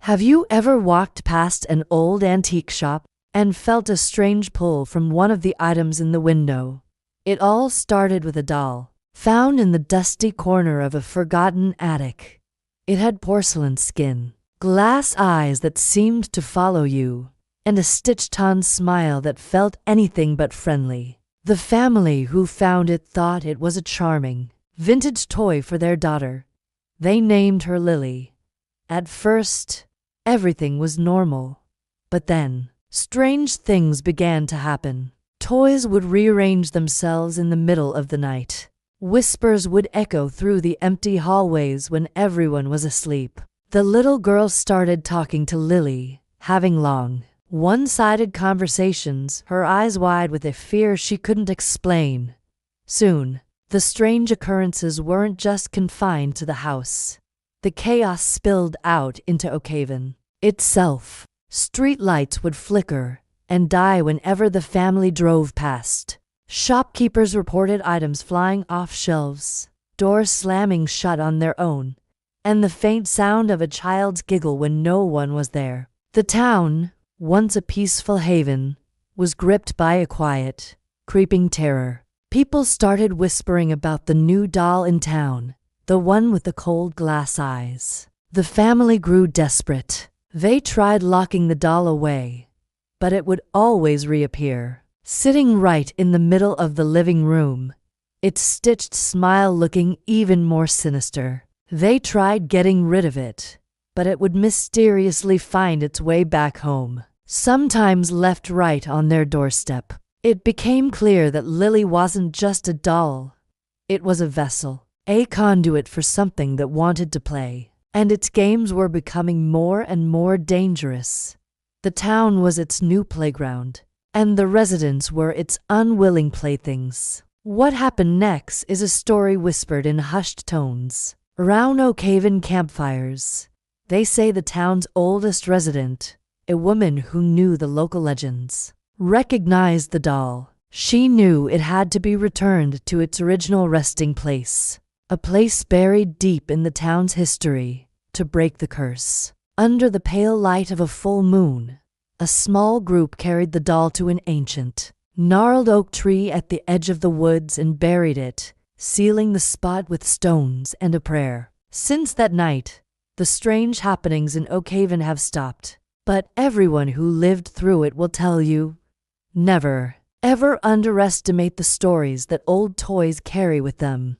Have you ever walked past an old antique shop and felt a strange pull from one of the items in the window? It all started with a doll found in the dusty corner of a forgotten attic. It had porcelain skin, glass eyes that seemed to follow you, and a stitched-on smile that felt anything but friendly. The family who found it thought it was a charming, vintage toy for their daughter. They named her Lily. At first, everything was normal. But then, strange things began to happen. Toys would rearrange themselves in the middle of the night. Whispers would echo through the empty hallways when everyone was asleep. The little girl started talking to Lily, having long, one-sided conversations, her eyes wide with a fear she couldn't explain. Soon, the strange occurrences weren't just confined to the house. The chaos spilled out into Oakhaven itself. Street lights would flicker and die whenever the family drove past. Shopkeepers reported items flying off shelves, doors slamming shut on their own, and the faint sound of a child's giggle when no one was there. The town, once a peaceful haven, was gripped by a quiet, creeping terror. People started whispering about the new doll in town, the one with the cold glass eyes. The family grew desperate. They tried locking the doll away, but it would always reappear, sitting right in the middle of the living room, its stitched smile looking even more sinister. They tried getting rid of it, but it would mysteriously find its way back home, sometimes left right on their doorstep. It became clear that Lily wasn't just a doll. It was a vessel, a conduit for something that wanted to play, and its games were becoming more and more dangerous. The town was its new playground, and the residents were its unwilling playthings. What happened next is a story whispered in hushed tones around Oakhaven campfires. They say the town's oldest resident, a woman who knew the local legends, recognized the doll. She knew it had to be returned to its original resting place, a place buried deep in the town's history, to break the curse. Under the pale light of a full moon, a small group carried the doll to an ancient, gnarled oak tree at the edge of the woods and buried it, sealing the spot with stones and a prayer. Since that night, the strange happenings in Oakhaven have stopped, but everyone who lived through it will tell you, never, ever underestimate the stories that old toys carry with them.